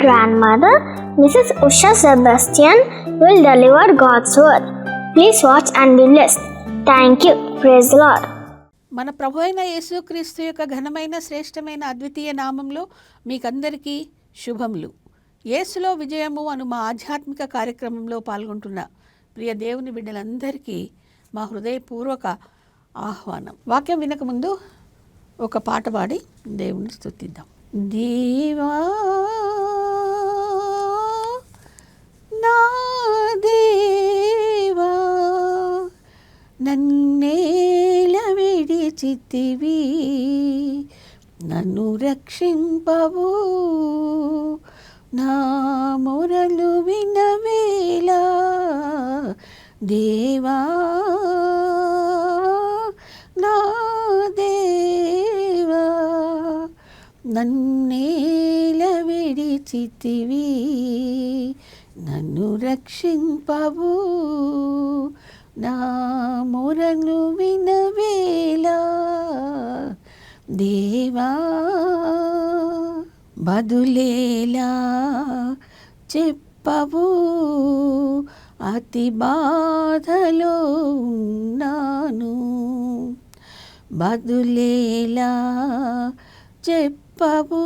grandmother, Mrs. Usha Sebastian, will deliver God's word. Please watch and be blessed. Thank you. Praise the Lord. మన ప్రభు అయిన యేసుక్రీస్తు యొక్క ఘనమైన శ్రేష్టమైన అద్వితీయ నామంలో మీకందరికీ శుభములు. యేసులో విజయము అను మా ఆధ్యాత్మిక కార్యక్రమంలో పాల్గొంటున్న ప్రియ దేవుని బిడ్డలందరికీ మా హృదయపూర్వక ఆహ్వానం. వాక్యం వినకముందు ఒక పాట పాడి దేవుని స్తుతిద్దాం. దేవా నా దేవా నన్నేల విడిచితివి, నన్ను రక్షింపవు, నా మొరలు వినవేలా. దేవా నా దేవా నన్నేల విడిచితివి, నన్ను రక్షింపవు, నా మొరలు వినవేలా. దేవా బదులేలా చెప్పవు, అతి బాధలో ఉన్నాను. బదులేలా చెప్పవు,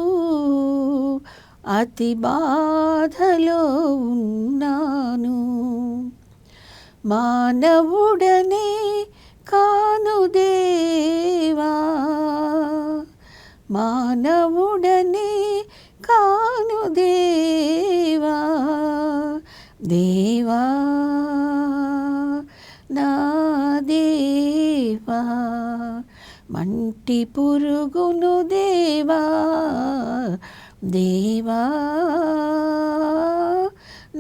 అతి బాధలో ఉన్నాను. మానవుడనే కాను దేవా, మానవుడనే కాను దేవా. దేవా నా దేవా మంటి పురుగును దేవా. దేవా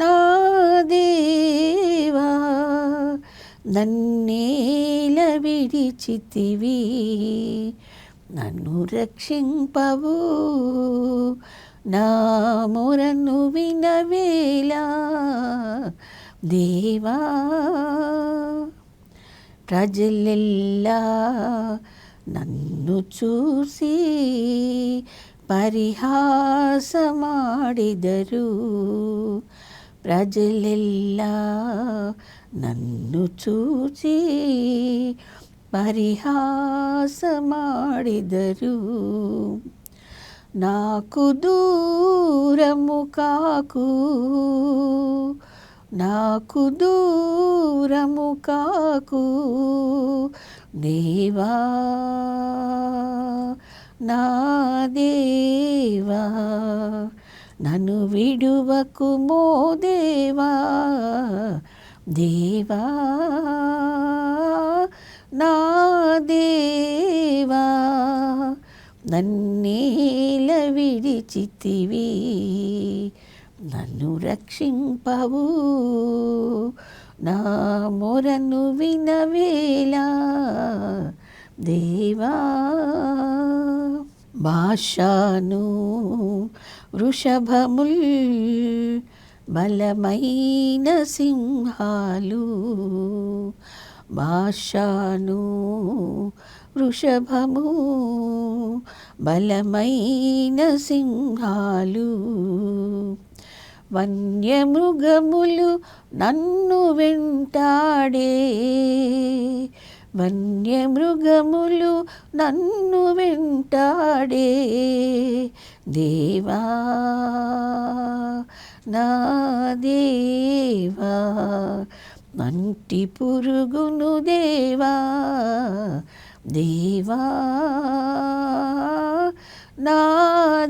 నా దేవా నన్నేల విడిచితివి, నన్ను రక్షింపవు, నా మొరను వినవేలా. దేవా ప్రజలెల్లా నన్ను చూసి పరిహాసమాడిదరు. ప్రజలెల్లా నన్ను చూచి పరిహాసమాడిదరు. నాకు దూరము కాకు, నాకు దూరము కాకు. దేవా నా దేవా నన్ను విడువకుమో దేవా. దేవా నా దేవా నన్నేల విడిచితివి, నన్ను రక్షింపవు, నా మొరను వినవేలా. దేవా భాషాను వృషభముల్ బలమైన సింహాలు. భాషాను వృషభము బలమైన సింహాలు. వన్యమృగములు నన్ను వెంటాడే, వన్యమృగములు నన్ను వెంటాడే. దేవా నా దేవా మంటి పురుగును దేవా. దేవా నా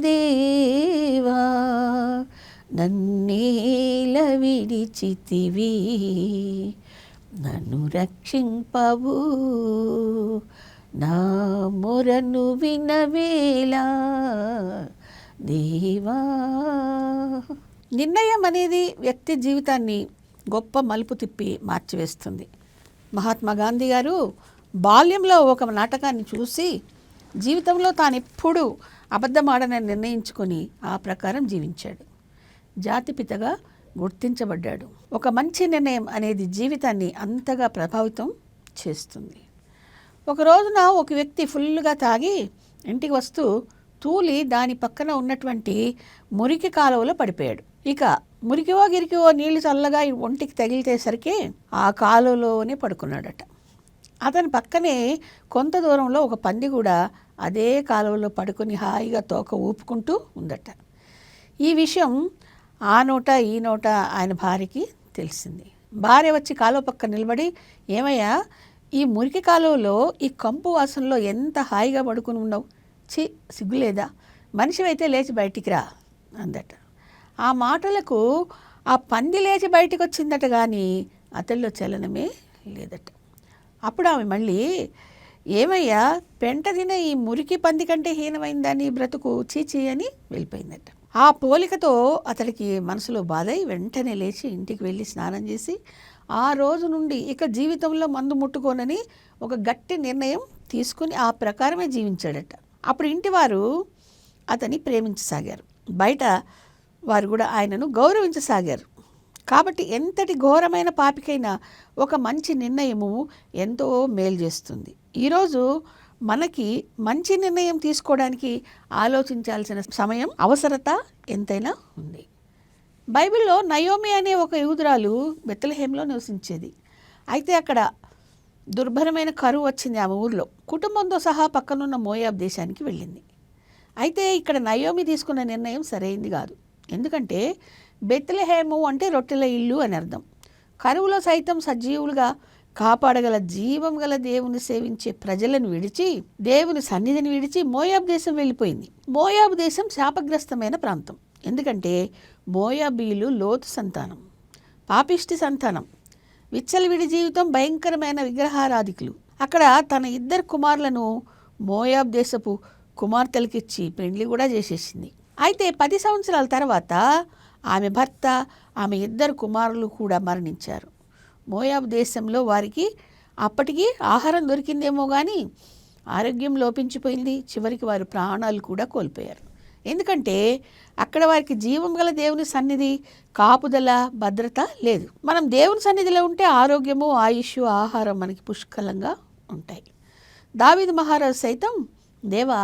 దేవా నన్నేల విడిచితివి, నన్ను రక్షింపవు, నా మొరను వినవేలా. దేవా నిర్ణయం అనేది వ్యక్తి జీవితాన్ని గొప్ప మలుపు తిప్పి మార్చివేస్తుంది. మహాత్మా గాంధీ గారు బాల్యంలో ఒక నాటకాన్ని చూసి జీవితంలో తానెప్పుడు అబద్ధమాడనని నిర్ణయించుకొని ఆ ప్రకారం జీవించాడు. జాతిపితగా గుర్తించబడ్డాడు. ఒక మంచి నిర్ణయం అనేది జీవితాన్ని అంతగా ప్రభావితం చేస్తుంది. ఒక రోజున ఒక వ్యక్తి ఫుల్గా తాగి ఇంటికి వస్తూ తూలి దాని పక్కన ఉన్నటువంటి మురికి కాలువలో పడిపోయాడు. ఇక మురికివో గిరికివో నీళ్లు చల్లగా ఒంటికి తగిలితేసరికి ఆ కాలువలోనే పడుకున్నాడట. అతని పక్కనే కొంత దూరంలో ఒక పంది కూడా అదే కాలువలో పడుకొని హాయిగా తోక ఊపుకుంటూ ఉందట. ఈ విషయం ఆ నోట ఈ నోట ఆయన భార్యకి తెలిసింది. భార్య వచ్చి కాలువ పక్క నిలబడి, ఏమయ్యా, ఈ మురికి కాలువలో ఈ కంపు వాసనలో ఎంత హాయిగా పడుకుని ఉన్నావు, సిగ్గులేదా, మనిషివైతే లేచి బయటికి రా అందట. ఆ మాటలకు ఆ పంది లేచి బయటికి వచ్చిందట, కానీ అతల్లో చలనమే లేదట. అప్పుడు ఆమె మళ్ళీ, ఏమయ్యా, పెంట తిన ఈ మురికి పంది కంటే హీనమైందని బ్రతుకు, చీచీ అని వెళ్ళిపోయిందట. ఆ పోలికతో అతడికి మనసులో బాధై వెంటనే లేచి ఇంటికి వెళ్ళి స్నానం చేసి ఆ రోజు నుండి ఇక జీవితంలో మందు ముట్టుకోనని ఒక గట్టి నిర్ణయం తీసుకుని ఆ ప్రకారమే జీవించాడట. అప్పుడు ఇంటివారు అతన్ని ప్రేమించసాగారు, బయట వారు కూడా ఆయనను గౌరవించసాగారు. కాబట్టి ఎంతటి ఘోరమైన పాపికైనా ఒక మంచి నిర్ణయము ఎంతో మేలు చేస్తుంది. ఈరోజు మనకి మంచి నిర్ణయం తీసుకోవడానికి ఆలోచించాల్సిన సమయం, అవసరత ఎంతైనా ఉంది. బైబిల్లో నయోమి అనే ఒక యూదురాలు బెత్లెహేంలో నివసించేది. అయితే అక్కడ దుర్భరమైన కరువు వచ్చింది ఆమె ఊరిలో. కుటుంబంతో సహా పక్కనున్న మోయాబ్ దేశానికి వెళ్ళింది. అయితే ఇక్కడ నయోమి తీసుకున్న నిర్ణయం సరైంది కాదు. ఎందుకంటే బెత్లెహేము అంటే రొట్టెల ఇల్లు అని అర్థం. కరువులో సైతం సజీవులుగా కాపాడగల జీవం గల దేవుని సేవించే ప్రజలను విడిచి, దేవుని సన్నిధిని విడిచి మోయాబ్ దేశం వెళ్ళిపోయింది. మోయాబ్ దేశం శాపగ్రస్తమైన ప్రాంతం. ఎందుకంటే మోయాబీలు లోతు సంతానం, పాపిష్టి సంతానం, విచ్చలవిడి జీవితం, భయంకరమైన విగ్రహారాధికులు. అక్కడ తన 2 కుమారులను మోయాబ్ దేశపు కుమార్తెలకిచ్చి పెండ్లి కూడా చేసేసింది. అయితే 10 సంవత్సరాల తర్వాత ఆమె భర్త, ఆమె 2 కుమారులు కూడా మరణించారు. మోయాబ్ దేశంలో వారికి అప్పటికి ఆహారం దొరికిందేమో కానీ ఆరోగ్యం లోపించిపోయింది. చివరికి వారు ప్రాణాలు కూడా కోల్పోయారు. ఎందుకంటే అక్కడ వారికి జీవం గల దేవుని సన్నిధి, కాపుదల, భద్రత లేదు. మనం దేవుని సన్నిధిలో ఉంటే ఆరోగ్యము, ఆయుష్, ఆహారం మనకి పుష్కలంగా ఉంటాయి. దావీదు మహారాజు సైతం, దేవా,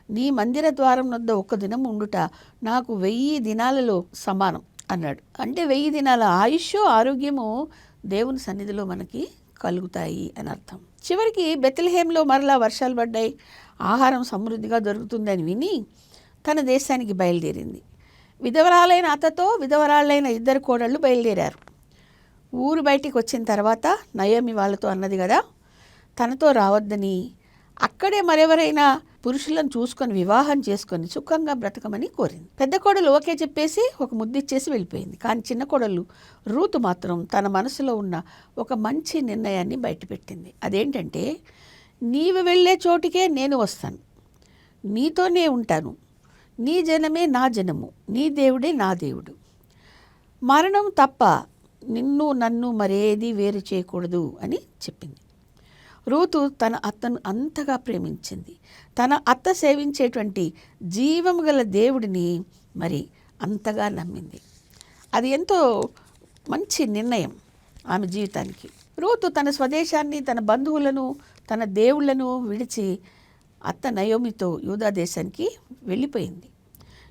నీ మందిర ద్వారం వద్ద 1 దినం ఉండుట నాకు 1000 దినాలలో సమానం అన్నాడు. అంటే 1000 దినాల ఆయుష్, ఆరోగ్యము దేవుని సన్నిధిలో మనకి కలుగుతాయి అని అర్థం. చివరికి బెత్లెహేంలో మరలా వర్షాలు పడ్డాయి, ఆహారం సమృద్ధిగా దొరుకుతుందని విని తన దేశానికి బయలుదేరింది. విధవరాలైన అత్తతో విధవరాలైన 2 కోడళ్ళు బయలుదేరారు. ఊరు బయటికి వచ్చిన తర్వాత నయోమి వాళ్ళతో అన్నది కదా, తనతో రావద్దని, అక్కడే మరెవరైనా పురుషులను చూసుకొని వివాహం చేసుకొని సుఖంగా బ్రతకమని కోరింది. పెద్ద కోడలు ఓకే చెప్పేసి ఒక ముద్దిచ్చేసి వెళ్ళిపోయింది. కానీ చిన్న కోడలు రూతు మాత్రం తన మనసులో ఉన్న ఒక మంచి నిర్ణయాన్ని బయటపెట్టింది. అదేంటంటే, నీవు వెళ్ళే చోటికే నేను వస్తాను, నీతోనే ఉంటాను, నీ జనమే నా జనము, నీ దేవుడే నా దేవుడు, మరణం తప్ప నిన్ను నన్ను మరేది వేరు చేయకూడదు అని చెప్పింది. రూతు తన అత్తను అంతగా ప్రేమించింది. తన అత్త సేవించేటువంటి జీవం గల దేవుడిని మరి అంతగా నమ్మింది. అది ఎంతో మంచి నిర్ణయం ఆమె జీవితానికి. రూతు తన స్వదేశాన్ని, తన బంధువులను, తన దేవుళ్లను విడిచి అత్త నయోమితో యూదా దేశానికి వెళ్ళిపోయింది.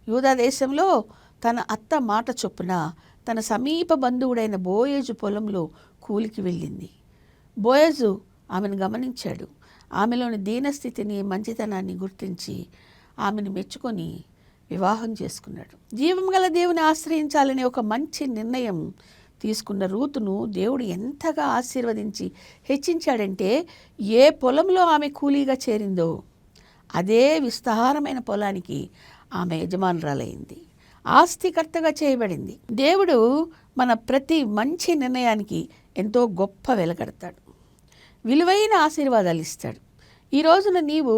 యూదా దేశంలో తన అత్త మాట చొప్పున తన సమీప బంధువుడైన బోయేజు పొలంలో కూలికి వెళ్ళింది. బోయేజు ఆమెను గమనించాడు. ఆమెలోని దీనస్థితిని, మంచితనాన్ని గుర్తించి ఆమెను మెచ్చుకొని వివాహం చేసుకున్నాడు. జీవం గల దేవుని ఆశ్రయించాలనే ఒక మంచి నిర్ణయం తీసుకున్న రూతును దేవుడు ఎంతగా ఆశీర్వదించి హెచ్చించాడంటే, ఏ పొలంలో ఆమె కూలీగా చేరిందో అదే విస్తారమైన పొలానికి ఆమె యజమానురాలైంది, ఆస్తికర్తగా చేయబడింది. దేవుడు మన ప్రతి మంచి నిర్ణయానికి ఎంతో గొప్ప వెలకడతాడు, విలువైన ఆశీర్వాదాలు ఇస్తాడు. ఈ రోజున నీవు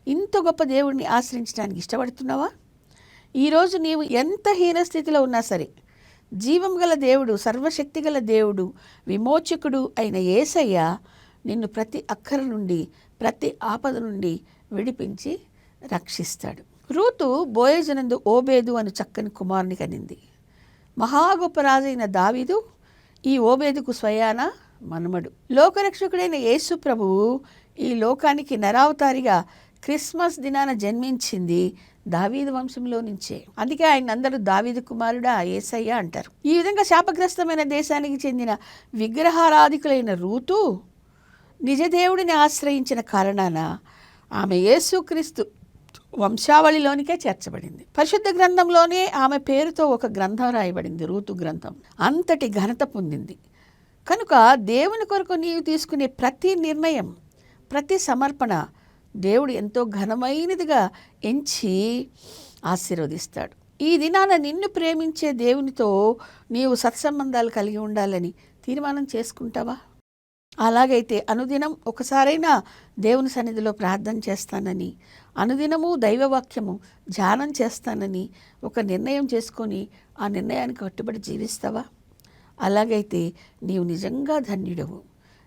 ఇంత గొప్ప దేవుడిని ఆశ్రయించడానికి ఇష్టపడుతున్నావా? ఈరోజు నీవు ఎంత హీనస్థితిలో ఉన్నా సరే, జీవం గల దేవుడు, సర్వశక్తి గల దేవుడు, విమోచకుడు అయిన యేసయ్య నిన్ను ప్రతి అక్కర నుండి, ప్రతి ఆపద నుండి విడిపించి రక్షిస్తాడు. రూతు బోయజనందు ఓబేదు అని చక్కని కుమారుని కనింది. మహా గొప్ప రాజైన దావీదు ఈ ఓబేదుకు స్వయాన మనుమడు. లోకరక్షకుడైన యేసు ప్రభువు ఈ లోకానికి నరావతారిగా క్రిస్మస్ దినాన జన్మించింది దావీదు వంశంలో నుంచే. అందుకే ఆయన అందరూ దావీదు కుమారుడా, యేసయ్య అంటారు. ఈ విధంగా శాపగ్రస్తమైన దేశానికి చెందిన విగ్రహారాధికులైన రూతు నిజదేవుడిని ఆశ్రయించిన కారణాన ఆమె యేసుక్రీస్తు వంశావళిలోనికే చేర్చబడింది. పరిశుద్ధ గ్రంథంలోనే ఆమె పేరుతో ఒక గ్రంథం రాయబడింది, రూతు గ్రంథం. అంతటి ఘనత పొందింది. కనుక దేవుని కొరకు నీవు తీసుకునే ప్రతి నిర్ణయం, ప్రతి సమర్పణ దేవుడు ఎంతో ఘనమైనదిగా ఎంచి ఆశీర్వదిస్తాడు. ఈ దినాన నిన్ను ప్రేమించే దేవునితో నీవు సత్సంబంధాలు కలిగి ఉండాలని తీర్మానం చేసుకుంటావా? అలాగైతే అనుదినం ఒకసారైనా దేవుని సన్నిధిలో ప్రార్థన చేస్తానని, అనుదినము దైవవాక్యము ధ్యానం చేస్తానని ఒక నిర్ణయం చేసుకొని ఆ నిర్ణయానికి కట్టుబడి జీవిస్తావా? అలాగైతే నీవు నిజంగా ధన్యుడవు,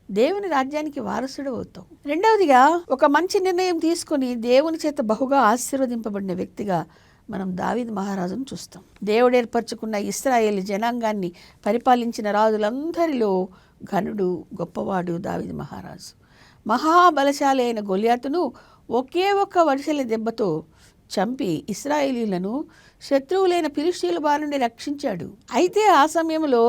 దేవుని రాజ్యానికి వారసుడు అవుతావు. రెండవదిగా, ఒక మంచి నిర్ణయం తీసుకొని దేవుని చేత బహుగా ఆశీర్వదింపబడిన వ్యక్తిగా మనం దావీదు మహారాజును చూస్తాం. దేవుడు ఏర్పరచుకున్న ఇశ్రాయేలు జనాంగాన్ని పరిపాలించిన రాజులందరిలో ఘనుడు, గొప్పవాడు దావీదు మహారాజు. మహాబలశాలి అయిన గొలియాతును ఒకే ఒక్క వడిసెల దెబ్బతో చంపి ఇశ్రాయేలీలను శత్రువులైన ఫిలిష్తీయుల బారి నుండి రక్షించాడు. అయితే ఆ సమయంలో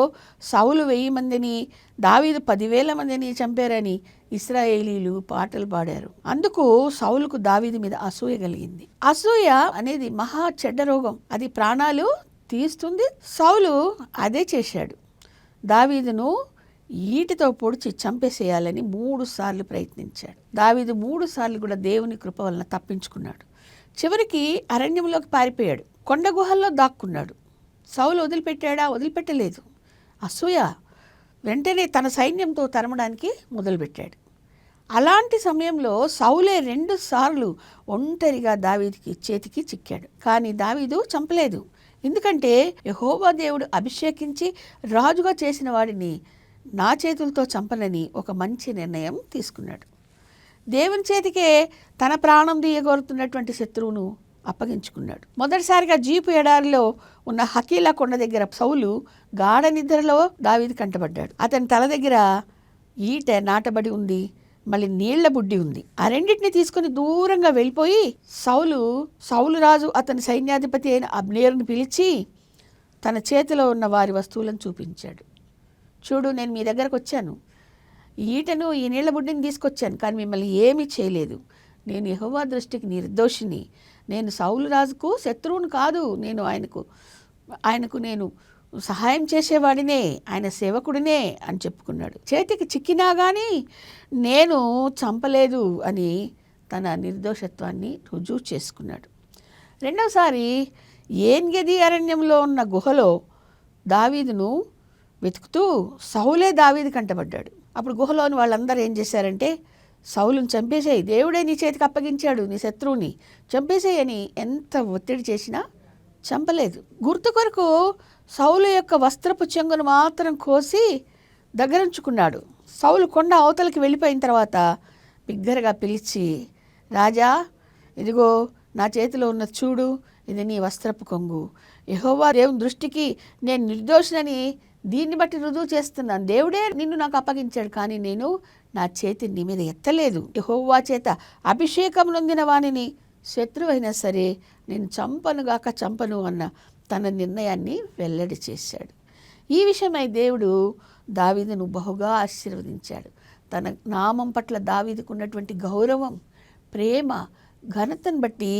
సౌలు 1000 మందిని, దావీదు 10,000 మందిని చంపారని ఇశ్రాయేలీలు పాటలు పాడారు. అందుకు సౌలుకు దావీదు మీద అసూయ కలిగింది. అసూయ అనేది మహా చెడ్డ రోగం, అది ప్రాణాలు తీస్తుంది. సౌలు అదే చేశాడు. దావీదును ఈటితో పొడిచి చంపేసేయాలని 3 సార్లు ప్రయత్నించాడు. దావీదు 3 సార్లు కూడా దేవుని కృప వలన తప్పించుకున్నాడు. చివరికి అరణ్యంలోకి పారిపోయాడు, కొండ గుహల్లో దాక్కున్నాడు. సౌలు వదిలిపెట్టాడా? వదిలిపెట్టలేదు. అసూయ వెంటనే తన సైన్యంతో తరమడానికి మొదలుపెట్టాడు. అలాంటి సమయంలో సౌలే 2 సార్లు ఒంటరిగా దావీదుకి చేతికి చిక్కాడు. కానీ దావీదు చంపలేదు. ఎందుకంటే యెహోవా దేవుడు అభిషేకించి రాజుగా చేసిన వాడిని నా చేతులతో చంపనని ఒక మంచి నిర్ణయం తీసుకున్నాడు. దేవుని చేతికే తన ప్రాణం తీయగోరుతున్నటువంటి శత్రువును అప్పగించుకున్నాడు. మొదటిసారిగా జీపు ఎడారిలో ఉన్న హకీలా కొండ దగ్గర సౌలు గాఢ నిద్రలో దావీదు కంటపడ్డాడు. అతని తల దగ్గర ఈట నాటబడి ఉంది, మళ్ళీ నీళ్ల బుడ్డి ఉంది. ఆ రెండింటిని తీసుకుని దూరంగా వెళ్ళిపోయి సౌలు రాజు అతని సైన్యాధిపతి అయిన అబ్నేరుని పిలిచి తన చేతిలో ఉన్న వారి వస్తువులను చూపించాడు. చూడు, నేను మీ దగ్గరకు వచ్చాను, ఈటను, ఈ నీళ్ల బుడ్డిని తీసుకొచ్చాను, కానీ మిమ్మల్ని ఏమీ చేయలేదు. నేను యెహోవా దృష్టికి నిర్దోషిని. నేను సౌలు రాజుకు శత్రువును కాదు, నేను ఆయనకు నేను సహాయం చేసేవాడినే, ఆయన సేవకుడినే అని చెప్పుకున్నాడు. చేతికి చిక్కినా కానీ నేను చంపలేదు అని తన నిర్దోషత్వాన్ని రుజువు చేసుకున్నాడు. రెండవసారి ఏన్గెది అరణ్యంలో ఉన్న గుహలో దావీదును వెతుకుతూ సౌలే దావీదు కంటపడ్డాడు. అప్పుడు గుహలోని వాళ్ళందరూ ఏం చేశారంటే, సౌలుని చంపేసేయి, దేవుడే నీ చేతికి అప్పగించాడు, నీ శత్రువుని చంపేసేయని ఎంత ఒత్తిడి చేసినా చంపలేదు. గుర్తు కొరకు సౌలు యొక్క వస్త్రపు చెంగును మాత్రం కోసి దగ్గరుంచుకున్నాడు. సౌలు కొండ అవతలకి వెళ్ళిపోయిన తర్వాత బిగ్గరగా పిలిచి, రాజా, ఇదిగో నా చేతిలో ఉన్న చూడు, ఇది నీ వస్త్రపు కొంగు. యెహోవా దేవుని దృష్టికి నేను నిర్దోషినని దీన్ని బట్టి రుజువు చేస్తున్నాను. దేవుడే నిన్ను నాకు అప్పగించాడు, కానీ నేను నా చేతిని నీ మీద ఎత్తలేదు. యెహోవా చేత అభిషేకం నొందిన వానిని శత్రువైనా సరే నేను చంపనుగాక చంపను అన్న తన నిర్ణయాన్ని వెల్లడి చేశాడు. ఈ విషయమై దేవుడు దావీదును బహుగా ఆశీర్వదించాడు. తన నామం పట్ల దావీదుకు ఉన్నటువంటి గౌరవం, ప్రేమ, ఘనతను బట్టి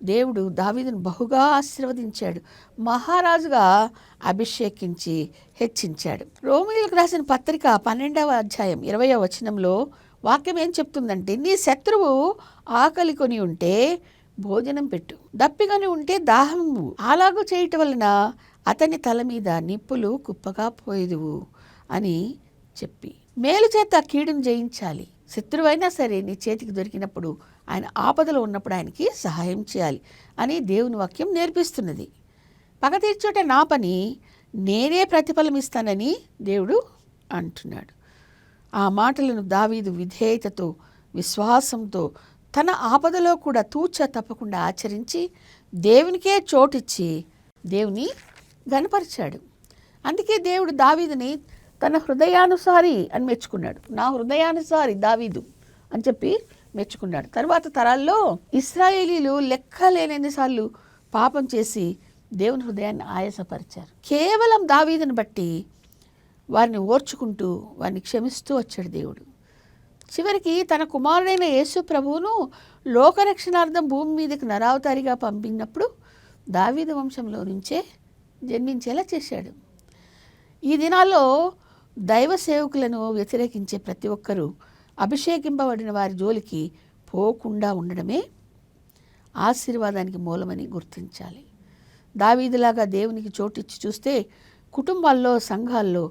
దేవుడు దావీదును బహుగా ఆశీర్వదించాడు, మహారాజుగా అభిషేకించి హెచ్చించాడు. రోమీయులకు రాసిన పత్రిక 12వ అధ్యాయం 20వ వచనంలో వాక్యం ఏం చెప్తుందంటే, నీ శత్రువు ఆకలి కొని ఉంటే భోజనం పెట్టు, దప్పికొని ఉంటే దాహము, అలాగూ చేయటం వలన అతని తల మీద నిప్పులు కుప్పగా పోయేదువు అని చెప్పి, మేలు చేత కీడును జయించాలి. శత్రువైనా సరే నీ చేతికి దొరికినప్పుడు, ఆయన ఆపదలో ఉన్నప్పుడు ఆయనకి సహాయం చేయాలి అని దేవుని వాక్యం నేర్పిస్తున్నది. పగ తీర్చుట నా పని, నేనే ప్రతిఫలం ఇస్తానని దేవుడు అంటున్నాడు. ఆ మాటలను దావీదు విధేయతతో, విశ్వాసంతో తన ఆపదలో కూడా తూచ తప్పకుండా ఆచరించి దేవునికే చోటిచ్చి దేవుని గణపరిచాడు. అందుకే దేవుడు దావీదుని తన హృదయానుసారి అని మెచ్చుకున్నాడు. నా హృదయానుసారి దావీదు అని చెప్పి మెచ్చుకున్నాడు. తర్వాత తరాల్లో ఇశ్రాయేలీలు లెక్కలేనన్నిసార్లు పాపం చేసి దేవుని హృదయాన్ని ఆయాసపరిచారు. కేవలం దావీదుని బట్టి వారిని ఓర్చుకుంటూ వారిని క్షమిస్తూ వచ్చాడు దేవుడు. చివరికి తన కుమారుడైన యేసు ప్రభువును లోకరక్షణార్థం భూమి మీదకి నరావతారిగా పంపినప్పుడు దావీదు వంశంలో నుంచే జన్మించేలా చేశాడు. ఈ దినాల్లో దైవ సేవకులను వ్యతిరేకించే ప్రతి ఒక్కరూ అభిషేకింపబడిన వారి జోలికి పోకుండా ఉండడమే ఆశీర్వాదానికి మూలమని గుర్తించాలి. దావీదులాగా దేవునికి చోటిచ్చి చూస్తే కుటుంబాల్లో, సంఘాల్లో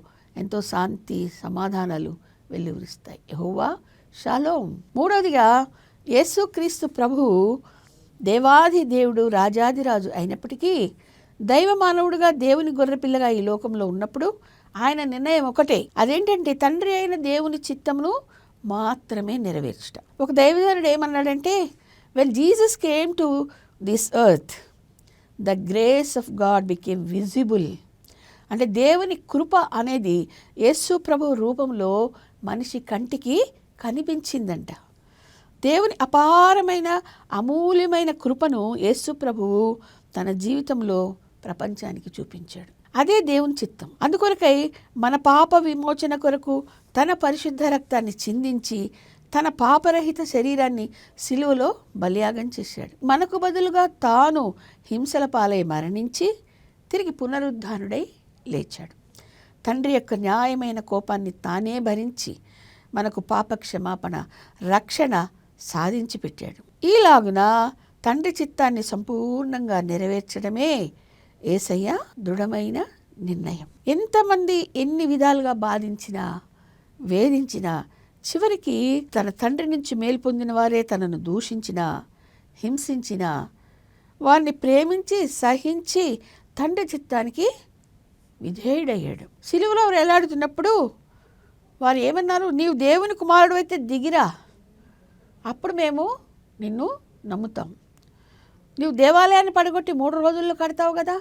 ఎంతో శాంతి, సమాధానాలు వెల్లువరిస్తాయి. యెహోవా షాలోమ్. మూడవదిగా, యేసుక్రీస్తు ప్రభువు దేవాది దేవుడు, రాజాదిరాజు అయినప్పటికీ దైవ మానవుడిగా దేవుని గొర్రెపిల్లగా ఈ లోకంలో ఉన్నప్పుడు ఆయన నిర్ణయం ఒకటే. అదేంటంటే తండ్రి అయిన దేవుని చిత్తమును మాత్రమే నెరవేర్చుట. ఒక దైవజనుడు ఏమన్నాడంటే, well Jesus came to this earth the grace of God became visible. అంటే దేవుని కృప అనేది యేసు ప్రభు రూపంలో మనిషి కంటికి కనిపించిందంట. దేవుని అపారమైన అమూల్యమైన కృపను యేసు ప్రభువు తన జీవితంలో ప్రపంచానికి చూపించాడు. అదే దేవుని చిత్తం. అందుకొరకై మన పాప విమోచన కొరకు తన పరిశుద్ధ రక్తాన్ని చిందించి తన పాపరహిత శరీరాన్ని సిలువలో బలియాగం చేశాడు. మనకు బదులుగా తాను హింసల పాలై మరణించి తిరిగి పునరుద్ధానుడై లేచాడు. తండ్రి యొక్క న్యాయమైన కోపాన్ని తానే భరించి మనకు పాప క్షమాపణ, రక్షణ సాధించి పెట్టాడు. ఈలాగున తండ్రి చిత్తాన్ని సంపూర్ణంగా నెరవేర్చడమే యేసయ్య దృఢమైన నిర్ణయం. ఎంతమంది ఎన్ని విధాలుగా బాధించినా, వేధించినా, చివరికి తన తండ్రి నుంచి మేలు పొందిన వారే తనను దూషించినా, హింసించినా, వారిని ప్రేమించి సహించి తండ్రి చిత్తానికి విధేయుడయ్యాడు. సిలువలో వేలాడుతున్నప్పుడు వారు ఏమన్నారు? నీవు దేవుని కుమారుడు అయితే దిగిరా, అప్పుడు మేము నిన్ను నమ్ముతాం. నువ్వు దేవాలయాన్ని పడగొట్టి 3 రోజుల్లో కడతావు కదా,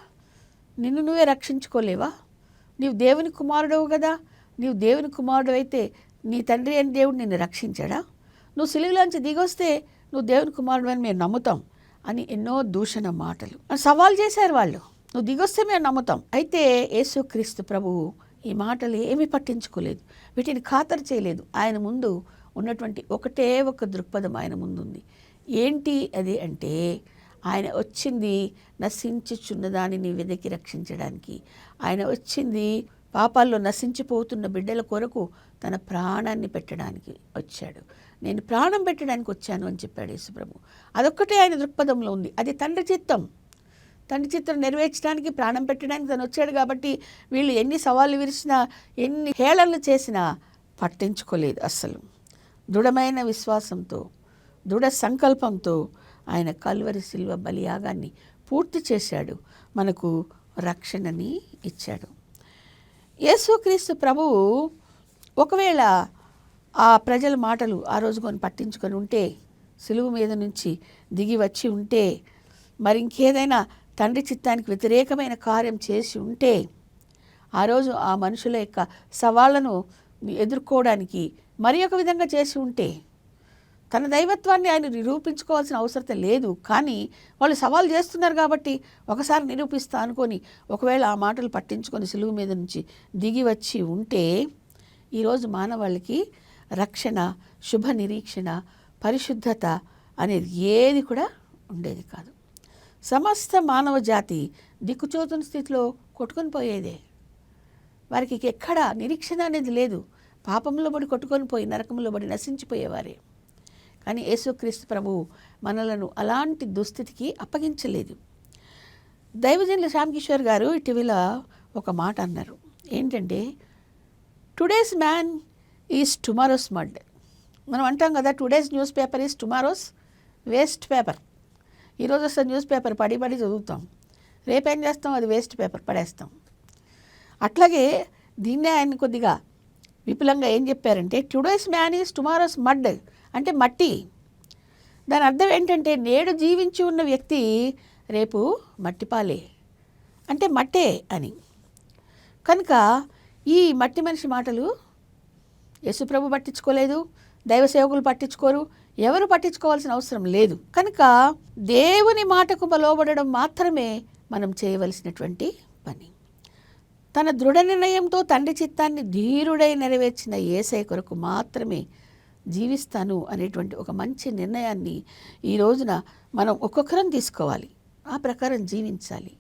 నిన్ను నువ్వే రక్షించుకోలేవా? నీవు దేవుని కుమారుడవు కదా, నీవు దేవుని కుమారుడు అయితే నీ తండ్రి అని దేవుడు నిన్ను రక్షించాడా? నువ్వు సిలువలోంచి దిగొస్తే నువ్వు దేవుని కుమారుడు అని మేము నమ్ముతాం అని ఎన్నో దూషణ మాటలు సవాల్ చేశారు వాళ్ళు. నువ్వు దిగొస్తే మేము నమ్ముతాం. అయితే యేసుక్రీస్తు ప్రభువు ఈ మాటలు ఏమీ పట్టించుకోలేదు, వీటిని ఖాతరు చేయలేదు. ఆయన ముందు ఉన్నటువంటి ఒకటే ఒక దృక్పథం ఆయన ముందుంది. ఏంటి అది అంటే, ఆయన వచ్చింది నశించుచున్న దానిని వెదకి రక్షించడానికి. ఆయన వచ్చింది పాపాల్లో నశించిపోతున్న బిడ్డల కొరకు తన ప్రాణాన్ని పెట్టడానికి వచ్చాడు. నేను ప్రాణం పెట్టడానికి వచ్చాను అని చెప్పాడు యేసుప్రభు. అదొక్కటే ఆయన దృక్పథంలో ఉంది. అది తండ్రి చిత్తం. తండ్రి చిత్తం నెరవేర్చడానికి, ప్రాణం పెట్టడానికి తను వచ్చాడు. కాబట్టి వీళ్ళు ఎన్ని సవాళ్ళు విరిచినా, ఎన్ని హేళనలు చేసినా పట్టించుకోలేదు అస్సలు. దృఢమైన విశ్వాసంతో, దృఢ సంకల్పంతో ఆయన కల్వరి శిలువ బలియాగాన్ని పూర్తి చేశాడు, మనకు రక్షణని ఇచ్చాడు. యేసుక్రీస్తు ప్రభువు ఒకవేళ ఆ ప్రజల మాటలు ఆ రోజు కొని పట్టించుకొని ఉంటే, సిలువ మీద నుంచి దిగి వచ్చి ఉంటే, మరి ఇంకేదైనా తండ్రి చిత్తానికి వ్యతిరేకమైన కార్యం చేసి ఉంటే, ఆ రోజు ఆ మనుషుల యొక్క సవాళ్లను ఎదుర్కోవడానికి మరి ఒక విధంగా చేసి ఉంటే, తన దైవత్వాన్ని ఆయన నిరూపించుకోవాల్సిన అవసరం లేదు. కానీ వాళ్ళు సవాల్ చేస్తున్నారు కాబట్టి ఒకసారి నిరూపిస్తా అనుకొని ఒకవేళ ఆ మాటలు పట్టించుకొని సిలువ మీద నుంచి దిగి వచ్చి ఉంటే, ఈరోజు మానవాళికి రక్షణ, శుభ నిరీక్షణ, పరిశుద్ధత అనేది ఏది కూడా ఉండేది కాదు. సమస్త మానవ జాతి దిక్కుచోతున్న స్థితిలో కొట్టుకొని పోయేదే. వారికి ఎక్కడా నిరీక్షణ అనేది లేదు. పాపంలో పడి కొట్టుకొని పోయి నరకంలో పడి నశించిపోయేవారే. కానీ యేసుక్రీస్తు ప్రభువు మనలను అలాంటి దుస్థితికి అప్పగించలేదు. దైవజనులు శ్యామ్ కిషోర్ గారు ఇటీవల ఒక మాట అన్నారు. ఏంటంటే, today's man is tomorrow's mud. మనం అంటాం కదా, today's news paper is tomorrow's waste paper. ఈరోజు వస్తే న్యూస్ పేపర్ పడి చదువుతాం, రేపేం చేస్తాం, అది వేస్ట్ పేపర్ పడేస్తాం. అట్లాగే దీన్నే ఆయన కొద్దిగా విపులంగా ఏం చెప్పారంటే, today's man is tomorrow's mud అంటే మట్టి. దాని అర్థం ఏంటంటే, నేడు జీవించి ఉన్న వ్యక్తి రేపు మట్టిపాలే, అంటే మట్టే అని. కనుక ఈ మట్టి మనిషి మాటలు యేసుప్రభు పట్టించుకోలేదు, దైవ సేవకులు పట్టించుకోరు, ఎవరు పట్టించుకోవాల్సిన అవసరం లేదు. కనుక దేవుని మాటకు లోబడడం మాత్రమే మనం చేయవలసినటువంటి పని. తన దృఢ నిర్ణయంతో తండ్రి చిత్తాన్ని ధీరుడై నెరవేర్చిన యేసయ్య కొరకు మాత్రమే జీవిస్తాను అనేటువంటి ఒక మంచి నిర్ణయాన్ని ఈ రోజున మనం ఒక్కొక్కరం తీసుకోవాలి. ఆ ప్రకారం జీవించాలి.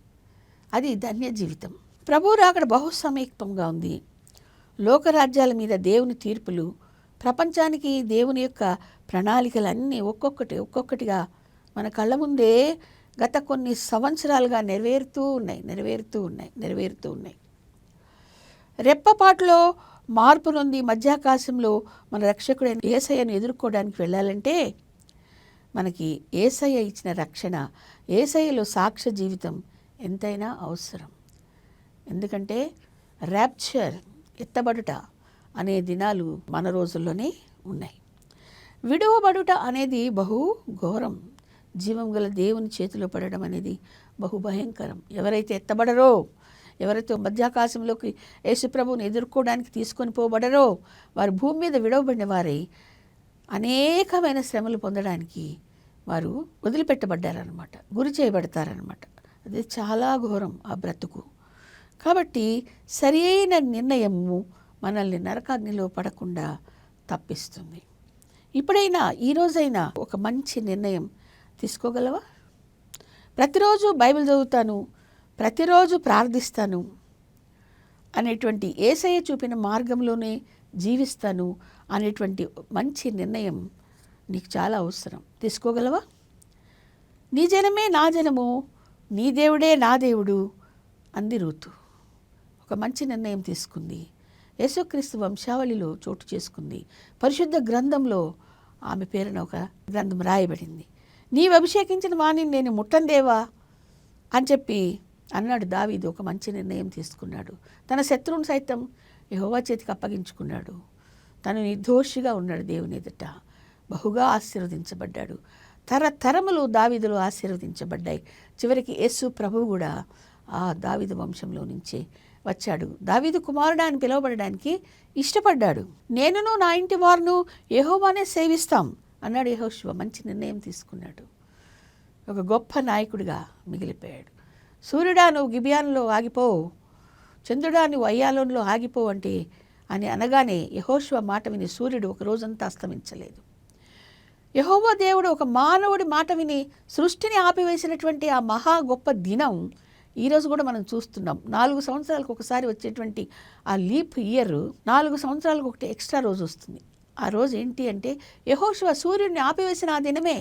అది ధన్య జీవితం. ప్రభువు రాకడ బహు సమీపంగా ఉంది. లోకరాజ్యాల మీద దేవుని తీర్పులు, ప్రపంచానికి దేవుని యొక్క ప్రణాళికలన్నీ ఒక్కొక్కటిగా మన కళ్ళ ముందే గత కొన్ని సంవత్సరాలుగా నెరవేరుతూ ఉన్నాయి. రెప్పపాటులో మార్పు నొంది మధ్యాకాశంలో మన రక్షకుడైన యేసయ్యను ఎదుర్కోవడానికి వెళ్ళాలంటే మనకి యేసయ్య ఇచ్చిన రక్షణ, యేసయ్యలో సాక్ష్య జీవితం ఎంతైనా అవసరం. ఎందుకంటే ర్యాప్చర్, ఎత్తబడుట అనే దినాలు మన రోజుల్లోనే ఉన్నాయి. విడువబడుట అనేది బహు ఘోరం. జీవం గల దేవుని చేతిలో పడడం అనేది బహు భయంకరం. ఎవరైతే ఎత్తబడరో, ఎవరైతే మధ్యాకాశంలోకి యేసుప్రభువుని ఎదుర్కోవడానికి తీసుకొని పోబడరో వారు భూమి మీద విడవబడిన వారై అనేకమైన శ్రమలు పొందడానికి వారు వదిలిపెట్టబడ్డారనమాట, గురి చేయబడతారనమాట. అది చాలా ఘోరం ఆ బ్రతుకు. కాబట్టి సరి అయిన నిర్ణయము మనల్ని నరకాగ్నిలో పడకుండా తప్పిస్తుంది. ఇప్పుడైనా ఈరోజైనా ఒక మంచి నిర్ణయం తీసుకోగలవా? ప్రతిరోజు బైబిల్ చదువుతాను, ప్రతిరోజు ప్రార్థిస్తాను అనేటువంటి యేసయ్య చూపిన మార్గంలోనే జీవిస్తాను అనేటువంటి మంచి నిర్ణయం నీకు చాలా అవసరం. తీసుకోగలవా? నీ జనమే నా జనము, నీ దేవుడే నా దేవుడు అంది రూతు. ఒక మంచి నిర్ణయం తీసుకుంది. యేసుక్రీస్తు వంశావళిలో చోటు చేసుకుంది. పరిశుద్ధ గ్రంథంలో ఆమె పేరున ఒక గ్రంథం రాయబడింది. నీవు అభిషేకించిన వాణిని నేను ముట్టందేవా అని చెప్పి అన్నాడు దావీదు. ఒక మంచి నిర్ణయం తీసుకున్నాడు. తన శత్రువును సైతం యెహోవా చేతికి అప్పగించుకున్నాడు. తను నిర్దోషిగా ఉన్నాడు దేవుని ఎదుట. బహుగా ఆశీర్వదించబడ్డాడు. తరతరములు దావీదులు ఆశీర్వదించబడ్డాయి. చివరికి యేసు ప్రభువు కూడా ఆ దావీదు వంశంలో నుంచే వచ్చాడు. దావీదు కుమారుడా అని పిలువబడడానికి ఇష్టపడ్డాడు. నేనును నా ఇంటి వారును యెహోవానే సేవిస్తాం అన్నాడు యెహోషువ. మంచి నిర్ణయం తీసుకున్నాడు. ఒక గొప్ప నాయకుడిగా మిగిలిపోయాడు. సూర్యుడా నువ్వు గిబియానులో ఆగిపోవు, చంద్రుడా నువ్వు అయ్యాలోన్లో ఆగిపోవు అంటే అని అనగానే యెహోషువ మాట విని సూర్యుడు ఒక రోజంతా అస్తమించలేదు. యెహోవా దేవుడు ఒక మానవుడి మాట విని సృష్టిని ఆపివేసినటువంటి ఆ మహా గొప్ప దినం ఈరోజు కూడా మనం చూస్తున్నాం. 4 సంవత్సరాలకు ఒకసారి వచ్చేటువంటి ఆ లీప్ ఇయర్ 4 సంవత్సరాలకు ఒకటి ఎక్స్ట్రా రోజు వస్తుంది. ఆ రోజు ఏంటి అంటే యెహోషువ సూర్యుడిని ఆపివేసిన ఆ దినమే.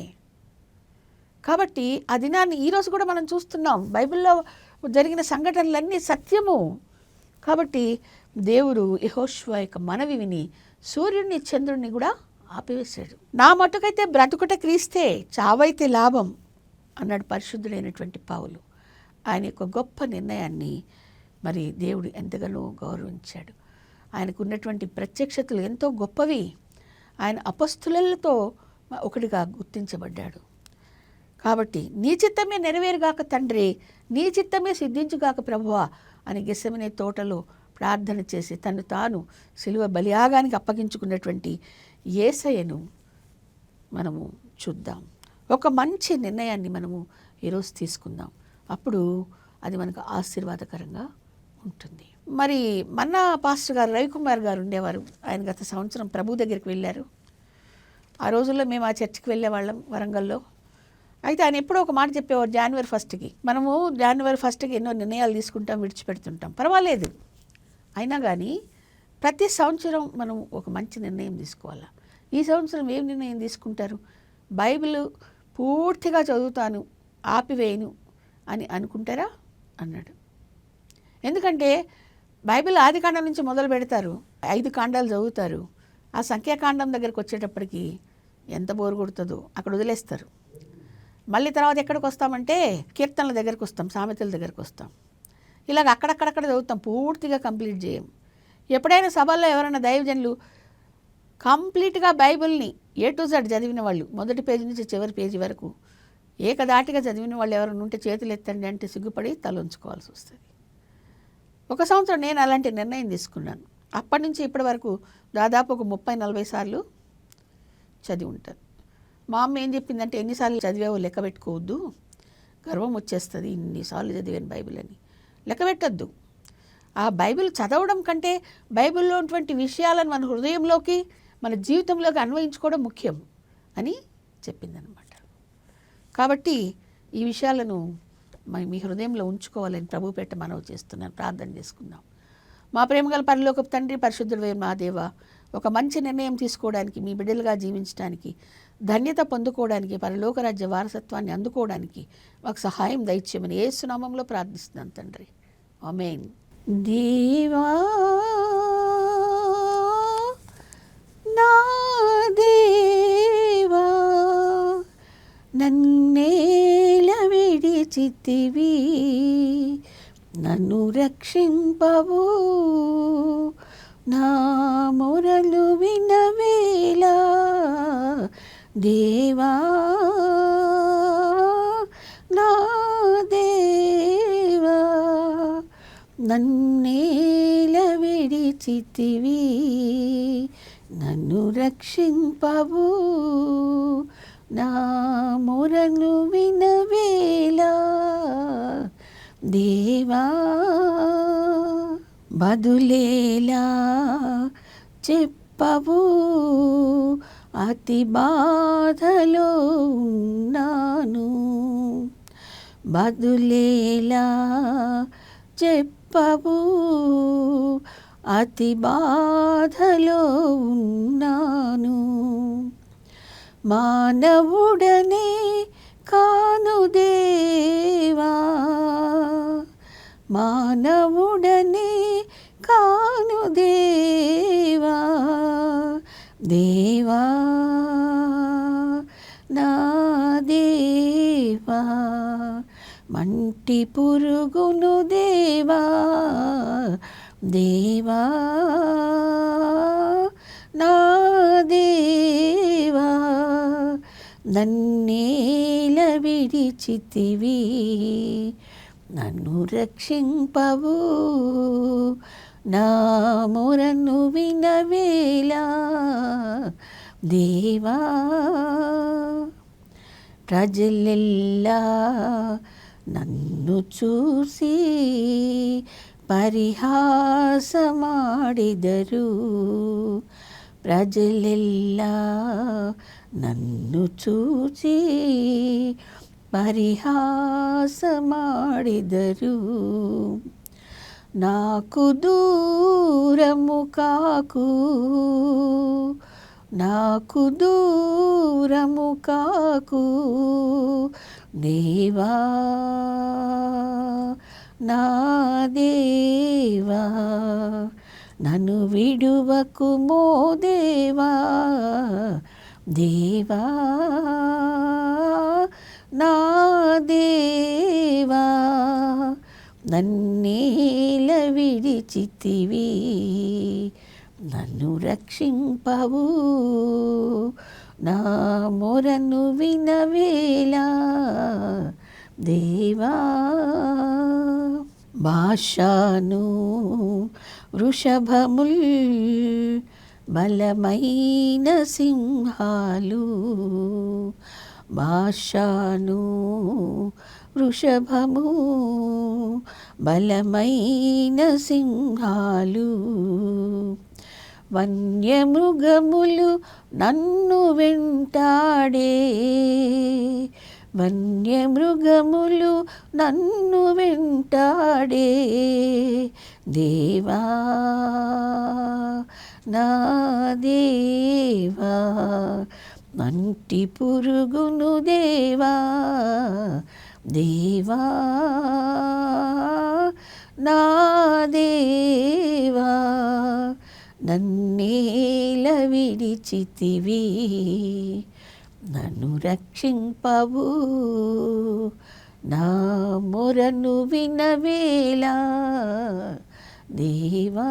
కాబట్టి ఆ దినాన్ని ఈరోజు కూడా మనం చూస్తున్నాం. బైబిల్లో జరిగిన సంఘటనలన్నీ సత్యము. కాబట్టి దేవుడు యెహోషువ యొక్క మనవి విని సూర్యుడిని చంద్రుడిని కూడా ఆపివేశాడు. నా మటుకైతే బ్రతుకుట క్రీస్తే, చావైతే లాభం అన్నాడు పరిశుద్ధుడైనటువంటి పౌలు. ఆయన యొక్క గొప్ప నిర్ణయాన్ని మరి దేవుడు ఎంతగానో గౌరవించాడు. ఆయనకు ఉన్నటువంటి ప్రత్యక్షతలు ఎంతో గొప్పవి. ఆయన అపస్తులతో ఒకటిగా గుర్తించబడ్డాడు. కాబట్టి నీ చిత్తమే నెరవేరుగాక తండ్రి, నీ చిత్తమే సిద్ధించుగాక ప్రభువా అని గెత్సెమనే తోటలో ప్రార్థన చేసి తను తాను సిలువ బలియాగానికి అప్పగించుకున్నటువంటి యేసయ్యను మనము చూద్దాం. ఒక మంచి నిర్ణయాన్ని మనము ఈరోజు తీసుకుందాం. అప్పుడు అది మనకు ఆశీర్వాదకరంగా ఉంటుంది. మరి మన పాస్టర్ గారు రవికుమార్ గారు ఉండేవారు. ఆయన గత సంవత్సరం ప్రభు దగ్గరికి వెళ్ళారు. ఆ రోజుల్లో మేము ఆ చర్చికి వెళ్ళేవాళ్ళం వరంగల్లో. అయితే ఆయన ఎప్పుడో ఒక మాట చెప్పేవారు, జనవరి 1కి మనము జనవరి 1కి ఎన్నో నిర్ణయాలు తీసుకుంటాం, విడిచిపెడుతుంటాం, పర్వాలేదు. అయినా కానీ ప్రతి సంవత్సరం మనం ఒక మంచి నిర్ణయం తీసుకోవాలి. ఈ సంవత్సరం ఏం నిర్ణయం తీసుకుంటారు? బైబిల్ పూర్తిగా చదువుతాను, ఆపివేయను అని అనుకుంటారా అన్నాడు. ఎందుకంటే బైబిల్ ఆదికాండం నుంచి మొదలు పెడతారు, 5 కాండాలు చదువుతారు. ఆ సంఖ్యాకాండం దగ్గరికి వచ్చేటప్పటికి ఎంత బోరు కొడుతుందో అక్కడ వదిలేస్తారు. మళ్ళీ తర్వాత ఎక్కడికి వస్తామంటే కీర్తనల దగ్గరికి వస్తాం, సామెతల దగ్గరికి వస్తాం. ఇలాగ అక్కడక్కడక్కడ చదువుతాం, పూర్తిగా కంప్లీట్ చేయం. ఎప్పుడైనా సభల్లో ఎవరైనా దైవజనులు కంప్లీట్గా బైబిల్ని A to Z చదివిన వాళ్ళు, మొదటి పేజీ నుంచి చివరి పేజీ వరకు ఏకదాటిగా చదివిన వాళ్ళు ఎవరైనా ఉంటే చేతులు ఎత్తండి అంటే సిగ్గుపడి తల ఉంచుకోవాల్సి వస్తుంది. ఒక సంవత్సరం నేను అలాంటి నిర్ణయం తీసుకున్నాను. అప్పటి నుంచి ఇప్పటి వరకు దాదాపు ఒక 30-40 సార్లు చదివి ఉంటారు. మా అమ్మ ఏం చెప్పిందంటే, ఎన్నిసార్లు చదివావో లెక్క పెట్టుకోవద్దు, గర్వం వచ్చేస్తుంది, ఇన్నిసార్లు చదివాను బైబిల్ అని. లెక్క పెట్టద్దు. ఆ బైబిల్ చదవడం కంటే బైబిల్లో ఉన్నటువంటి విషయాలను మన హృదయంలోకి, మన జీవితంలోకి అన్వయించుకోవడం ముఖ్యం అని చెప్పిందనమాట. కాబట్టి ఈ విషయాలను మీ హృదయంలో ఉంచుకోవాలని ప్రభు పెట్ట మనవి చేస్తున్నాను. ప్రార్థన చేసుకుందాం. మా ప్రేమగల పరలోకపు తండ్రి, పరిశుద్ధుడైన మా దేవ, ఒక మంచి నిర్ణయం తీసుకోవడానికి, మీ బిడ్డలుగా జీవించడానికి, ధన్యత పొందుకోవడానికి, పరలోక రాజ్య వారసత్వాన్ని అందుకోవడానికి మాకు సహాయం దయచేయమని యేసు నామములో ప్రార్థిస్తున్నాను తండ్రి. ఆమేన్. దేవా నా దేవా, నన్నేల విడిచితివి, నన్ను రక్షింపవు, నా మొరలు వినవేలా. దేవా నా దేవా, నన్నేల విడిచితివి, నన్ను రక్షింపవు, నా మొరలు వినవేలా. దేవా బదులేలా చెప్పవు, అతి బాధలో ఉన్నాను. బదులేలా చెప్పవు, అతి బాధలో ఉన్నాను. మానవుడనే కాను దేవా, మానవుడనే కాను దేవా, దేవా నా దేవా, మంటి పురుగును దేవా, దేవా నా దేవా, నన్నేల విడిచితివి, నన్ను రక్షింపవు, నా మొరను వినవేలా. దేవా ప్రజలెల్లా నన్ను చూసి పరిహాసమాడిదరు, ప్రజలెల్లా నన్ను చూచి పరిహాసమాడిదరు. నాకు దూరము కాకు, నాకు దూరము కాకు, దేవా నా దేవా, నన్ను విడువకుమో దేవా, దేవా నా దేవా, నన్నేల విడిచితివి, నన్ను రక్షింపవు, నా మొరను వినవేలా. దేవా భాషాను వృషభముల్ బలమైన సింహాలు, భాషాను వృషభము బలమైన సింహాలు, వన్యమృగములు నన్ను వెంటాడే, వన్యమృగములు నన్ను వెంటాడే. దేవా నా దేవా, మంటి పురుగును దేవా, దేవా నా దేవా, నన్నేల విడిచితివి, నన్ను రక్షింపవు, నా మొరను వినవేలా. దేవా